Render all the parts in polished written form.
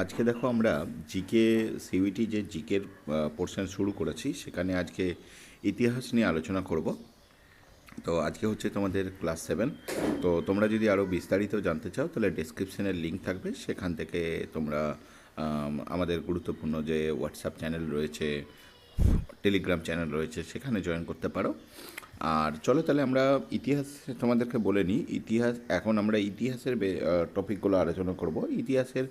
আজকে দেখো আমরা জিকে সিইউটি যে জিকের পোর্শন শুরু করেছি সেখানে আজকে ইতিহাস নিয়ে আলোচনা করব। তো আজকে হচ্ছে তোমাদের ক্লাস 7। তো তোমরা যদি আরও বিস্তারিত জানতে চাও তাহলে ডেসক্রিপশনের লিঙ্ক থাকবে, সেখান থেকে তোমরা আমাদের গুরুত্বপূর্ণ যে হোয়াটসঅ্যাপ চ্যানেল রয়েছে, টেলিগ্রাম চ্যানেল রয়েছে, সেখানে জয়েন করতে পারো। আর চলো তাহলে আমরা ইতিহাস তোমাদেরকে বলে নিই। ইতিহাস এখন আমরা ইতিহাসের টপিকগুলো আলোচনা করব। ইতিহাসের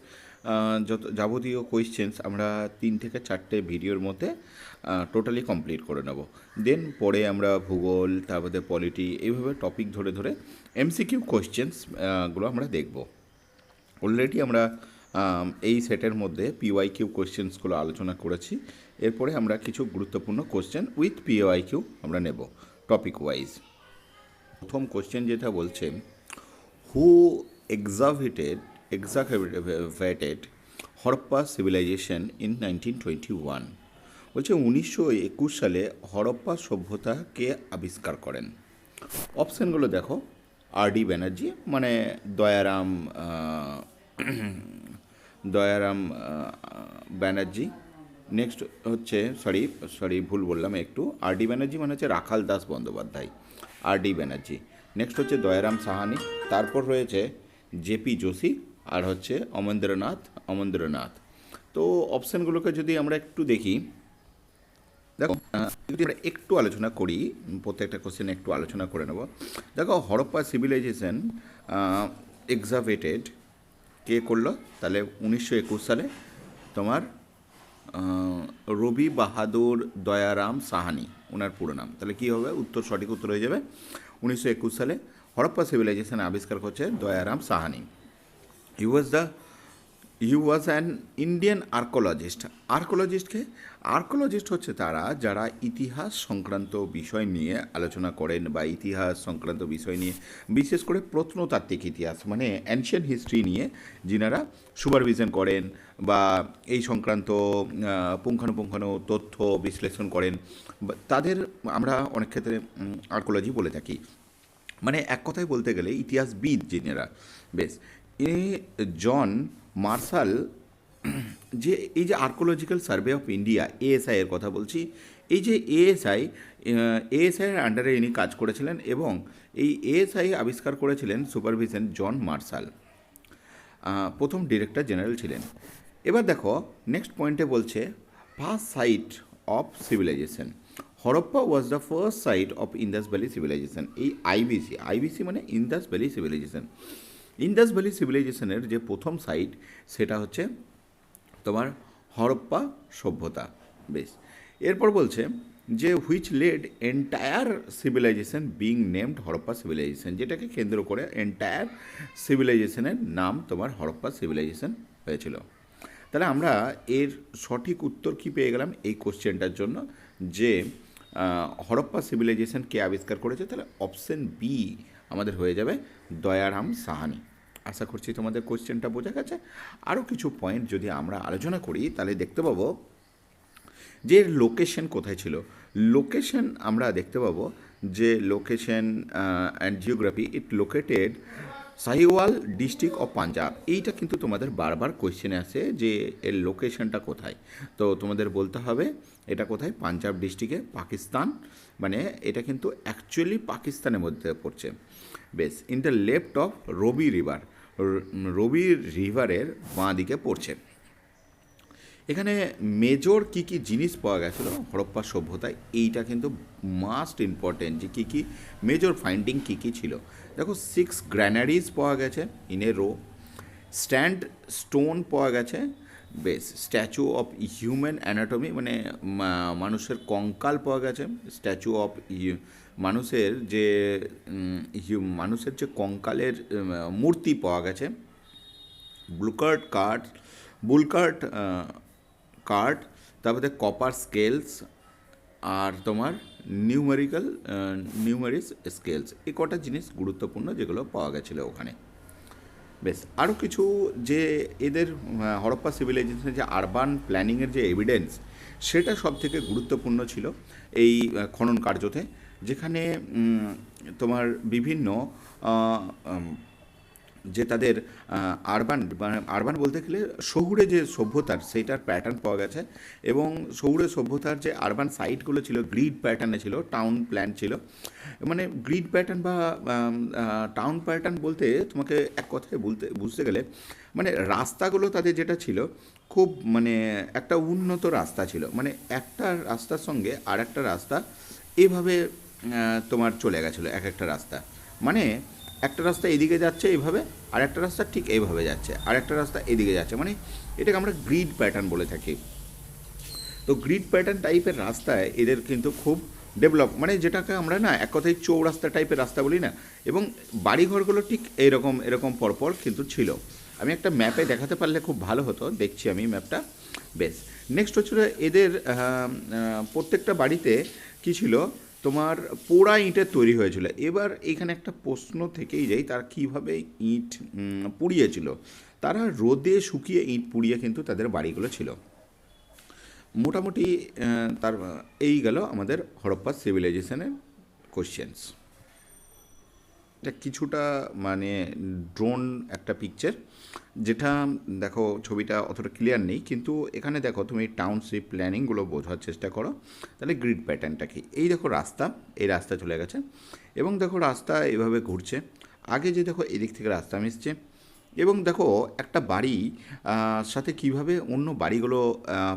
যত যাবতীয় কোয়েশ্চেন্স আমরা 3 থেকে 4টে ভিডিওর মধ্যে টোটালি কমপ্লিট করে নেব। দেন পরে আমরা ভূগোল, তারপরে পলিটি, এইভাবে টপিক ধরে ধরে এমসিকিউ কোয়েশ্চেন্সগুলো আমরা দেখব। অলরেডি আমরা এই সেটের মধ্যে পিওয়াইকিউ কোয়েশ্চেন্সগুলো আলোচনা করেছি। এরপরে আমরা কিছু গুরুত্বপূর্ণ কোয়েশ্চেন উইথ পিওয়াইকিউ আমরা নেব টপিক ওয়াইজ। প্রথম কোয়েশ্চেন যেটা বলছে, হু এক্সাভেটেড হরপ্পা সিভিলাইজেশন ইন 1921। বলছে 1921 সালে হরপ্পা সভ্যতা কে আবিষ্কার করেন? অপশানগুলো দেখো। আর ডি ব্যানার্জি, মানে দয়ারাম দয়ারাম ব্যানার্জি। নেক্সট হচ্ছে ভুল বললাম একটু। আর ডি ব্যানার্জি মানে হচ্ছে রাখাল দাস বন্দ্যোপাধ্যায়, আর ডি ব্যানার্জি। নেক্সট হচ্ছে দয়ারাম সাহানি, তারপর রয়েছে জেপি যোশী, আর হচ্ছে অমরেন্দ্রনাথ। তো অপশানগুলোকে যদি আমরা একটু দেখি, দেখো যদি আমরা একটু আলোচনা করি, প্রত্যেকটা কোশ্চেন একটু আলোচনা করে নেব। দেখো, হরপ্পা সিভিলাইজেশন এক্সাভেটেড কে করলো? তাহলে 1921 সালে তোমার রবি বাহাদুর দয়ারাম সাহানি, ওনার পুরো নাম। তাহলে কী হবে? সঠিক উত্তর হয়ে যাবে 1921 সালে হরপ্পা সিভিলাইজেশন আবিষ্কার করছে দয়ারাম সাহানি। হি ওয়াজ অ্যান ইন্ডিয়ান আর্কোলজিস্ট। আর্কোলজিস্ট হচ্ছে তারা যারা ইতিহাস সংক্রান্ত বিষয় নিয়ে আলোচনা করেন, বা ইতিহাস সংক্রান্ত বিষয় নিয়ে, বিশেষ করে প্রত্নতাত্ত্বিক ইতিহাস মানে অ্যানশিয়েন্ট হিস্ট্রি নিয়ে যিনারা সুপারভিশন করেন বা এই সংক্রান্ত পুঙ্খানুপুঙ্খানু তথ্য বিশ্লেষণ করেন, তাদের আমরা অনেক ক্ষেত্রে আর্কোলজি বলে থাকি। মানে এক কথায় বলতে গেলে ইতিহাসবিদ যিনারা। বেশ, জন মার্শাল, যে এই যে archaeological survey of India, ASI এর কথা বলছি, এই যে এএসআইয়ের আন্ডারে ইনি কাজ করেছিলেন, এবং এই এএসআই আবিষ্কার করেছিলেন সুপারভিশন জন মার্শাল, প্রথম ডিরেক্টর জেনারেল ছিলেন। এবার দেখো নেক্সট পয়েন্টে বলছে, first site of civilisation. Harappa was the first site of Indus valley civilisation. এই আইবিসি মানে Indus valley civilisation. Indus valley সিভিলাইজেশনের যে প্রথম সাইট সেটা হচ্ছে তোমার হরপ্পা সভ্যতা। বেশ, এরপর বলছে যে which led entire civilization being named Harappa civilization, যেটাকে কেন্দ্র করে এন্টায়ার সিভিলাইজেশনের নাম তোমার হরপ্পা সিভিলাইজেশন হয়েছিল। তাহলে আমরা এর সঠিক উত্তর কী পেয়ে গেলাম এই কোশ্চেনটার জন্য, যে হরপ্পা সিভিলাইজেশন কে আবিষ্কার করেছে? তাহলে অপশন বি আমাদের হয়ে যাবে দয়ারাম সাহানি। আশা করছি তোমাদের কোশ্চেনটা বোঝা গেছে। আরও কিছু পয়েন্ট যদি আমরা আলোচনা করি তাহলে দেখতে পাবো যে লোকেশন কোথায় ছিল। লোকেশন আমরা দেখতে পাবো যে location and geography, it located Sahiwal district of Punjab. এইটা কিন্তু তোমাদের বারবার কোয়েশ্চেনে আসে যে এর লোকেশনটা কোথায়। তো তোমাদের বলতে হবে এটা কোথায়? পাঞ্জাব ডিস্ট্রিক্টে, পাকিস্তান। মানে এটা কিন্তু অ্যাকচুয়ালি পাকিস্তানের মধ্যে পড়ছে। বেশ, ইন দ্য লেফট অফ রবি রিভারের বাঁ দিকে পড়ছে। এখানে মেজর কী কী জিনিস পাওয়া গেছিলো হরপ্পা সভ্যতায়, এইটা কিন্তু মাস্ট ইম্পর্টেন্ট, যে কী কী মেজর ফাইন্ডিং কী কী ছিল। দেখো, 6 গ্র্যানারিজ পাওয়া গেছে in a row, stand stone পাওয়া গেছে। বেশ, স্ট্যাচু অফ হিউম্যান অ্যানাটমি, মানে মানুষের কঙ্কাল পাওয়া গেছে। স্ট্যাচু অফ মানুষের যে কঙ্কালের মূর্তি পাওয়া গেছে। বুলকার্ট কার্ড, তারপরে কপার স্কেলস, আর তোমার নিউমেরিস স্কেলস। এই কটা জিনিস গুরুত্বপূর্ণ যেগুলো পাওয়া গেছিলো ওখানে। বেশ, আরও কিছু যে এদের হরপ্পা সিভিলাইজেশনের যে আরবান প্ল্যানিংয়ের যে এভিডেন্স, সেটা সব থেকে গুরুত্বপূর্ণ ছিল এই খনন কার্যতে, যেখানে তোমার বিভিন্ন যে তাদের আরবান বলতে গেলে শহুরে যে সভ্যতার সেইটার প্যাটার্ন পাওয়া গেছে, এবং শহুরে সভ্যতার যে আরবান সাইটগুলো ছিল গ্রিড প্যাটার্নে ছিল, টাউন প্ল্যান ছিল। মানে গ্রিড প্যাটার্ন বা টাউন প্যাটার্ন বলতে তোমাকে এক কথায় বুঝতে গেলে মানে রাস্তাগুলো তাদের যেটা ছিল খুব মানে একটা উন্নত রাস্তা ছিল, মানে একটা রাস্তার সঙ্গে আর একটা রাস্তা এভাবে তোমার চলে গেছিলো, এক একটা রাস্তা মানে একটা রাস্তা এদিকে যাচ্ছে এইভাবে, আর একটা রাস্তা ঠিক এইভাবে যাচ্ছে, আর একটা রাস্তা এদিকে যাচ্ছে, মানে এটাকে আমরা গ্রিড প্যাটার্ন বলে থাকি। তো গ্রিড প্যাটার্ন টাইপের রাস্তায় এদের কিন্তু খুব ডেভেলপ, মানে যেটাকে আমরা না এক কথায় চৌরাস্তা টাইপের রাস্তা বলি না, এবং বাড়িঘরগুলো ঠিক এরকম এরকম পরপর কিন্তু ছিল। আমি একটা ম্যাপে দেখাতে পারলে খুব ভালো হতো, দেখছি আমি ম্যাপটা। বেশ, নেক্সট হচ্ছিল এদের প্রত্যেকটা বাড়িতে কী ছিল, তোমার পোড়া ইঁটের তৈরি হয়েছিল। এবার এখানে একটা প্রশ্ন থেকেই যাই, তারা কীভাবে ইঁট পুড়িয়েছিল। তারা রোদে শুকিয়ে ইঁট পুড়িয়ে কিন্তু তাদের বাড়িগুলো ছিল। মোটামুটি তার এই গেল আমাদের হরপ্পা সিভিলাইজেশনের কোশ্চেন্স। এটা কিছুটা মানে ড্রোন একটা পিকচার, যেটা দেখো ছবিটা অতটা ক্লিয়ার নেই, কিন্তু এখানে দেখো তুমি টাউনশিপ প্ল্যানিংগুলো বোঝার চেষ্টা করো, তাহলে গ্রিড প্যাটার্নটা কি। এই দেখো রাস্তা, এই রাস্তা চলে গেছে, এবং দেখো রাস্তা এভাবে ঘুরছে। আগে যে দেখো এদিক থেকে রাস্তা মিশছে, এবং দেখো একটা বাড়ি সাথে কিভাবে অন্য বাড়িগুলো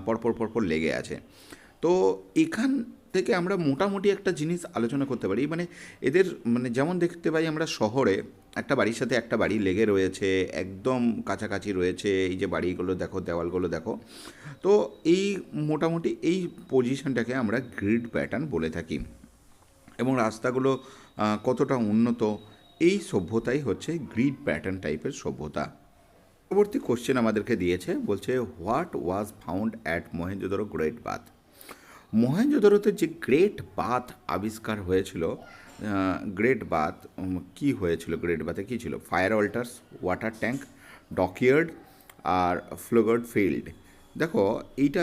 পরপর পরপর লেগে আছে। তো এখান থেকে আমরা মোটামুটি একটা জিনিস আলোচনা করতে পারি, মানে এদের মানে যেমন দেখতে পাই আমরা শহরে একটা বাড়ির সাথে একটা বাড়ি লেগে রয়েছে, একদম কাছাকাছি রয়েছে, এই যে বাড়িগুলো দেখো, দেওয়ালগুলো দেখো। তো এই মোটামুটি এই পজিশনটাকে আমরা গ্রিড প্যাটার্ন বলে থাকি, এবং রাস্তাগুলো কতটা উন্নত, এই সভ্যতাই হচ্ছে গ্রিড প্যাটার্ন টাইপের সভ্যতা। পরবর্তী কোশ্চেন আমাদেরকে দিয়েছে, বলছে what was found at Mohenjodaro great bath. মহেঞ্জোদারোতে যে গ্রেট বাথ আবিষ্কার হয়েছিল, গ্রেট বাথ কী হয়েছিল, গ্রেট বাথে কী ছিল, fire altars, water tank, dockyard আর ফ্লোগার্ড ফিল্ড। দেখো এইটা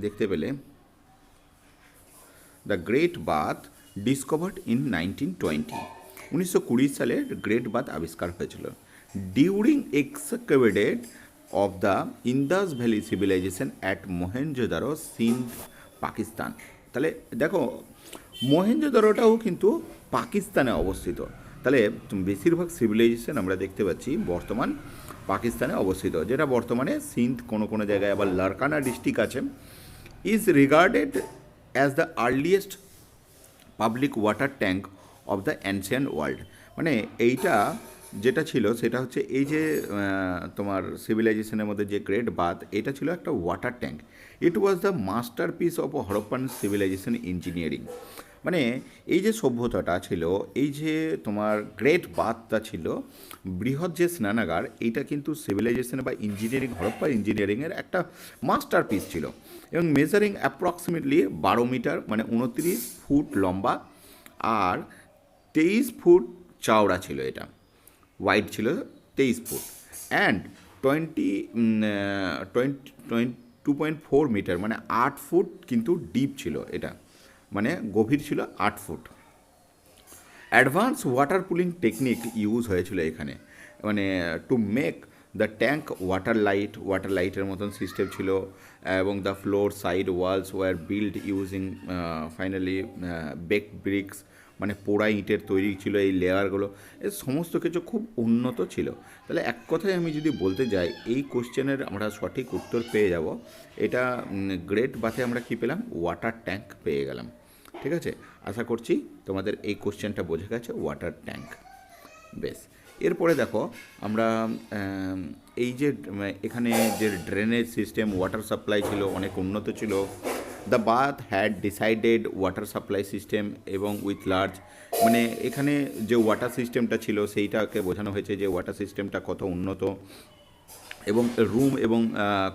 দেখতে পেলে the great bath discovered in 1920, 1920 সালে গ্রেট বাথ আবিষ্কার হয়েছিল। During excavated of the Indus valley civilisation at Mohenjodaro, Sindh, Pakistan. তাহলে দেখো মহেঞ্জোদারোটাও কিন্তু পাকিস্তানে অবস্থিত, তাহলে বেশিরভাগ সিভিলাইজেশন আমরা দেখতে পাচ্ছি বর্তমান পাকিস্তানে অবস্থিত, যেটা বর্তমানে সিন্ধ, কোনো কোনো জায়গায় আবার লারকানা ডিস্ট্রিক্ট আছে। Is regarded as the earliest public water tank of the ancient world. মানে এইটা যেটা ছিল সেটা হচ্ছে এই যে তোমার সিভিলাইজেশনের মধ্যে যে গ্রেট বাথ, এটা ছিল একটা water tank. It was the masterpiece of Harappan civilization engineering. মানে এই যে সভ্যতাটা ছিল, এই যে তোমার গ্রেট বাথটা ছিল, বৃহৎ যে স্নানাগার, এইটা কিন্তু সিভিলাইজেশন বা ইঞ্জিনিয়ারিং, হরপ্পা ইঞ্জিনিয়ারিংয়ের একটা মাস্টার পিস ছিল, এবং মেজারিং অ্যাপ্রক্সিমেটলি 12 মিটার, মানে 29 ফুট লম্বা আর 23 ফুট চওড়া ছিল। এটা ওয়াইড ছিল 23 ফুট, অ্যান্ড 2.4 মিটার, মানে 8 ফুট কিন্তু ডিপ ছিল এটা, মানে গভীর ছিল 8 foot. Advance water pooling technique use হয়েছিল এখানে, মানে to make the tank water লাইটের মতন সিস্টেম ছিল, এবং the floor side walls were build using finally baked bricks, মানে পোড়া ইঁটের তৈরি ছিল এই লেয়ারগুলো। এর সমস্ত কিছু খুব উন্নত ছিল। তাহলে এক কথায় আমি যদি বলতে যাই, এই কোশ্চেনের আমরা সঠিক উত্তর পেয়ে যাব। এটা গ্রেট বাথে আমরা কী পেলাম, ওয়াটার ট্যাঙ্ক পেয়ে গেলাম। ঠিক আছে, আশা করছি তোমাদের এই কোশ্চেনটা বোঝা গেছে, ওয়াটার ট্যাঙ্ক। বেশ, এরপরে দেখো আমরা এই যে এখানে যে ড্রেনেজ সিস্টেম, ওয়াটার সাপ্লাই ছিল অনেক উন্নত ছিল। The bath had decided water supply system এবং উইথ লার্জ, মানে এখানে যে ওয়াটার সিস্টেমটা ছিল সেইটাকে বোঝানো হয়েছে যে ওয়াটার সিস্টেমটা কত উন্নত, এবং রুম এবং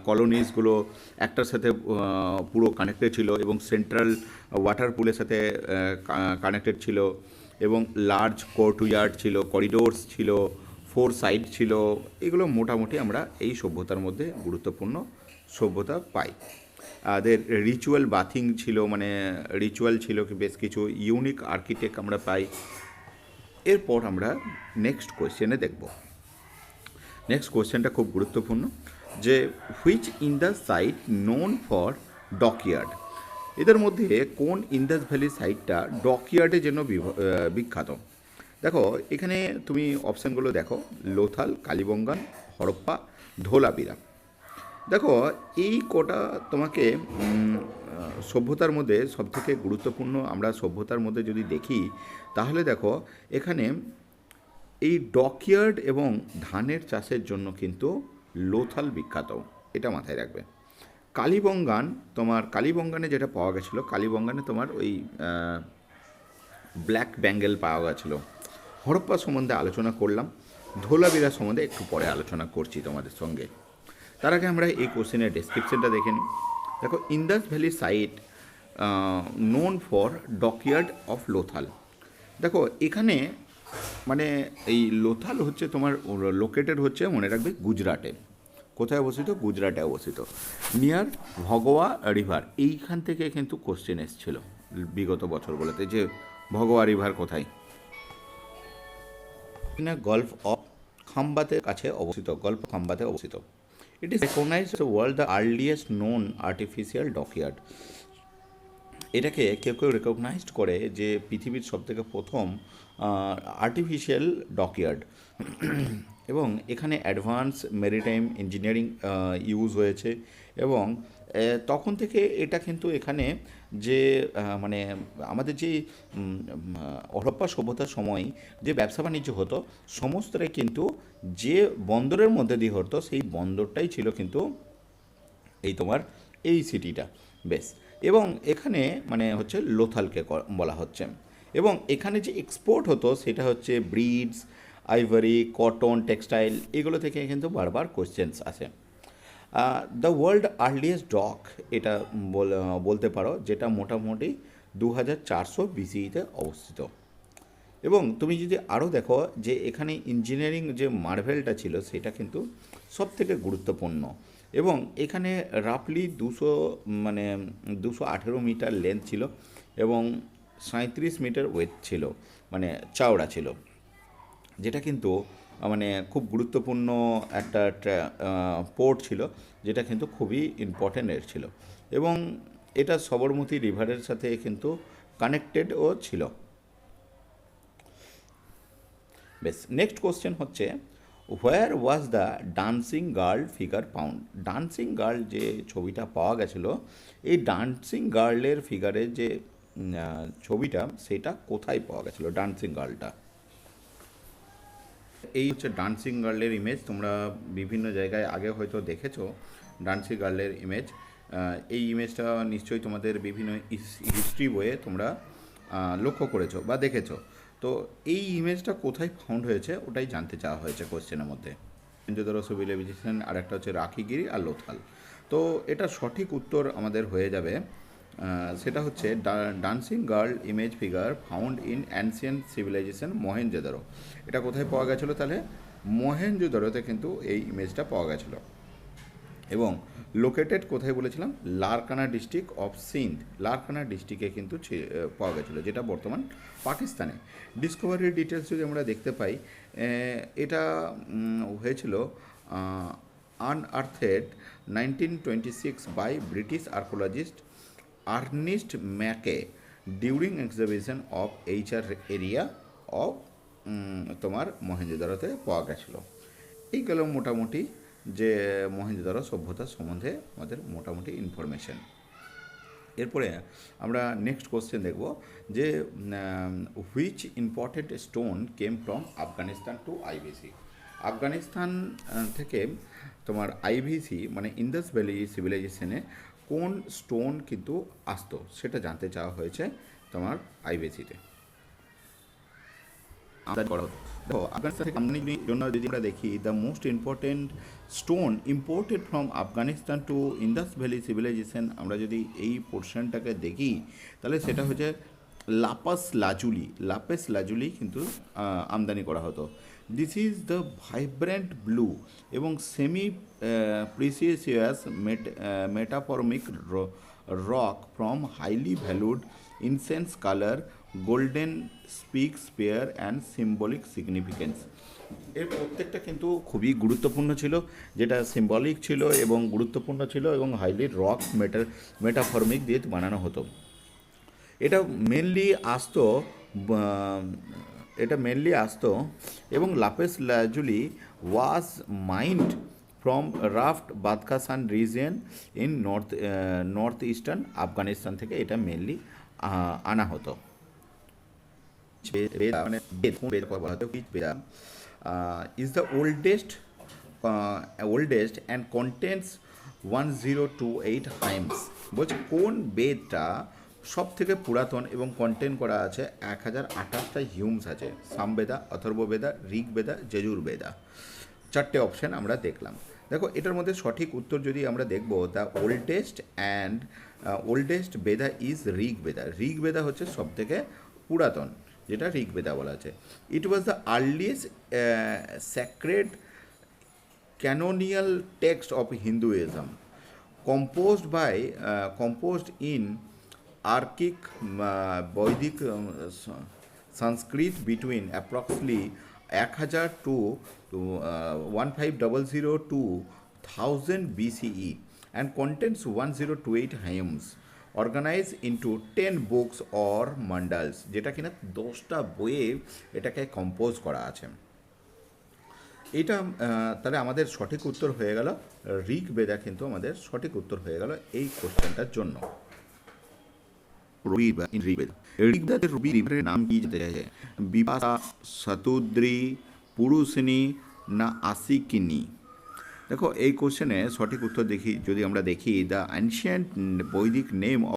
কলোনিজগুলো একটার সাথে পুরো কানেক্টেড ছিল, এবং সেন্ট্রাল ওয়াটার পুলের সাথে কানেক্টেড ছিল, এবং লার্জ কোর্টইয়ার্ড ছিল, করিডোরস ছিল, 4 সাইড ছিল। এগুলো মোটামুটি আমরা এই সভ্যতার মধ্যে গুরুত্বপূর্ণ সভ্যতা পাই। দের রিচুয়াল বাথিং ছিল, মানে রিচুয়াল ছিল বেশ কিছু, ইউনিক আর্কিটেক্ট আমরা পাই। এরপর আমরা নেক্সট কোয়েশ্চেনে দেখব। নেক্সট কোয়েশ্চেনটা খুব গুরুত্বপূর্ণ, যে which Indus site known for dockyard. এদের মধ্যে কোন ইন্দাস ভ্যালি সাইটটা ডকইয়ার্ডের জন্য বিখ্যাত? দেখো এখানে তুমি অপশানগুলো দেখো, লোথাল, কালীবঙ্গান, হরপ্পা, ধোলাবিরা। দেখো এই কটা তোমাকে সভ্যতার মধ্যে সবথেকে গুরুত্বপূর্ণ, আমরা সভ্যতার মধ্যে যদি দেখি তাহলে দেখো এখানে এই ডকইয়ার্ড এবং ধানের চাষের জন্য কিন্তু লোথাল বিখ্যাত, এটা মাথায় রাখবে। কালীবঙ্গান, তোমার কালীবঙ্গানে যেটা পাওয়া গেছিলো, কালীবঙ্গানে তোমার ওই ব্ল্যাক ব্যাঙ্গেল পাওয়া গেছিলো। হরপ্পা সম্বন্ধে আলোচনা করলাম, ধোলাবিরা সম্বন্ধে একটু পরে আলোচনা করছি তোমাদের সঙ্গে। তার আগে আমরা এই কোশ্চেনের ডেসক্রিপশনটা দেখে নিই। দেখো, Indus valley site known for dockyard of Lothal. দেখো এখানে মানে এই লোথাল হচ্ছে তোমার লোকেটেড হচ্ছে, মনে রাখবে, গুজরাটে। কোথায় অবস্থিত? গুজরাটে অবস্থিত, নিয়ার ভগোয়া রিভার। এইখান থেকে কিন্তু কোশ্চেন এসেছিল বিগত বছরগুলোতে, যে ভগোয়া রিভার কোথায়। গল্ফ অফ খাম্বাতের কাছে অবস্থিত, গল্ফ খাম্বাতে অবস্থিত। It is recognized the world the earliest known artificial dockyard. এটাকে কেউ কেউ রেকগনাইজড করে যে পৃথিবীর সবথেকে প্রথম আর্টিফিশিয়াল ডকইয়ার্ড। এবং এখানে অ্যাডভান্স মেরিটাইম ইঞ্জিনিয়ারিং ইউজ হয়েছে, এবং তখন থেকে এটা কিন্তু এখানে যে মানে আমাদের যে হরপ্পা সভ্যতার সময় যে ব্যবসা বাণিজ্য হতো সমস্তটাই কিন্তু যে বন্দরের মধ্যে দিয়ে হতো, সেই বন্দরটাই ছিল কিন্তু এই তোমার এই সিটিটা। বেশ, এবং এখানে মানে হচ্ছে লোথালকে বলা হচ্ছে। এবং এখানে যে এক্সপোর্ট হতো সেটা হচ্ছে ব্রিডস, আইভারি, কটন, টেক্সটাইল, এগুলো থেকে কিন্তু বারবার কোশ্চেন্স আসে। দ্য ওয়ার্ল্ড আর্লিয়েস্ট ডক, এটা বলতে পারো, যেটা মোটামুটি 2400 বিসিতে অবস্থিত। এবং তুমি যদি আরও দেখো যে এখানে ইঞ্জিনিয়ারিং যে মার্ভেলটা ছিল সেটা কিন্তু সব থেকে গুরুত্বপূর্ণ। এবং এখানে রাফলি 218 মিটার লেন্থ ছিল, এবং 37 মিটার ওয়েথ ছিল, মানে চওড়া ছিল, যেটা কিন্তু মানে খুব গুরুত্বপূর্ণ একটা পোর্ট ছিল, যেটা কিন্তু খুবই ইম্পর্ট্যান্ট ছিল। এবং এটা সবরমতী রিভারের সাথে কিন্তু কানেক্টেডও ছিল। বেশ, নেক্সট কোশ্চেন হচ্ছে, where was the dancing girl figure found. Dancing girl যে ছবিটা পাওয়া গেছিলো, এই ডান্সিং গার্লের ফিগারের যে ছবিটা, সেটা কোথায় পাওয়া গেছিলো ডান্সিং গার্লটা? এই হচ্ছে ডান্সিং গার্লের ইমেজ। তোমরা বিভিন্ন জায়গায় আগে হয়তো দেখেছো ডান্সিং গার্লের ইমেজ। এই ইমেজটা নিশ্চয়ই তোমাদের বিভিন্ন হিস্ট্রি বইয়ে তোমরা লক্ষ্য করেছো বা দেখেছো। তো এই ইমেজটা কোথায় ফাউন্ড হয়েছে ওটাই জানতে চাওয়া হয়েছে কোশ্চেনের মধ্যে। মহেঞ্জোদারো সিভিলাইজেশন, আর একটা হচ্ছে রাখিগিরি আর লোথাল। তো এটা সঠিক উত্তর আমাদের হয়ে যাবে, সেটা হচ্ছে dancing girl image figure found in ancient civilization Mohenjodaro. এটা কোথায় পাওয়া গেছিলো? তাহলে মহেঞ্জোদারোতে কিন্তু এই ইমেজটা পাওয়া গেছিলো। এবং লোকেটেড কোথায় বলেছিলাম? লারকানা ডিস্ট্রিক্ট অফ সিন্ধ, লারকানা ডিস্ট্রিক্টে কিন্তু পাওয়া গেছিলো, যেটা বর্তমান পাকিস্তানে। ডিসকভারির ডিটেলস যদি আমরা দেখতে পাই, এটা হয়েছিল unearthed 1926 by British archaeologist Ernest Mackay during exhibition of HR area of তোমার মহেঞ্জোদারোতে পাওয়া গেছিলো। এই গেল মোটামুটি যে মহেঞ্জোদারো সভ্যতার সম্বন্ধে আমাদের মোটামুটি ইনফরমেশন। এরপরে আমরা নেক্সট কোশ্চেন দেখব, যে which important stone came from Afghanistan to IVC. Afghanistan থেকে তোমার আইভিসি মানে ইন্দাস ভ্যালি সিভিলাইজেশনে কোন স্টোন কিন্তু আসতো সেটা জানতে চাওয়া হয়েছে তোমার আইভিসিতে। দেখো, আফগানিস্তান থেকে আমদানির জন্য যদি আমরা দেখি, the most important stone imported from Afghanistan to Indus valley civilization, আমরা যদি এই পোর্শনটাকে দেখি তাহলে সেটা হচ্ছে লাপাস লাজুলি। লাপাস লাজুলি কিন্তু আমদানি করা হতো। This is the vibrant blue এবং semi precious metamorphic rock from highly valued intense colour golden speck spare and symbolic significance. এর প্রত্যেকটা কিন্তু খুবই গুরুত্বপূর্ণ ছিল, যেটা সিম্বলিক ছিল এবং গুরুত্বপূর্ণ ছিল এবং হাইলি রক মেটাফর্মিক দিয়ে বানানো হতো। এটা মেনলি আসতো বা- এটা মেনলি আসতো এবং lapis lazuli was mined from raft Badakhshan region in north eastern Afghanistan থেকে এটা মেনলি আনা হতো। Veda, মানে বেদ, কোন বেদ কথা বলা হতো, which Veda is the oldest and contains 1028 hymns। বলছে কোন বেদটা সব থেকে পুরাতন এবং কন্টেন করা আছে 1028টা হিউমস আছে। সামবেদা, অথর্ববেদা, ঋগ্বেদা, যজুর্বেদা। চারটে অপশান আমরা দেখলাম। দেখো এটার মধ্যে সঠিক উত্তর যদি আমরা দেখব, the oldest Veda is Rigveda. Rigveda হচ্ছে সব থেকে পুরাতন, যেটা ঋগ্বেদা বলা আছে। It was the earliest sacred canonical text of Hinduism, composed in archaic Vedic Sanskrit between approximately 1000 to 1500 to 1000 BCE and contains 1028 hymns organized into 10 books or mandals, যেটা কিনা 10টা বইয়ে এটাকে কম্পোজ করা আছে। এটা তাহলে আমাদের সঠিক উত্তর হয়ে গেল ঋগ্বেদা, কিন্তু আমাদের সঠিক উত্তর হয়ে গেল এই কোশ্চেনটার জন্য। ঋগ্বেদের রবি রিভারের নাম কি জানতে চাইছে? বিপাশা, শতদ্রী, পুরুষিনী না আশিকিনী? দেখো এই কোশ্চেনে সঠিক উত্তর যদি আমরা দেখি, দ্য অ্যানশিয়েন্ট বৈদিক নেম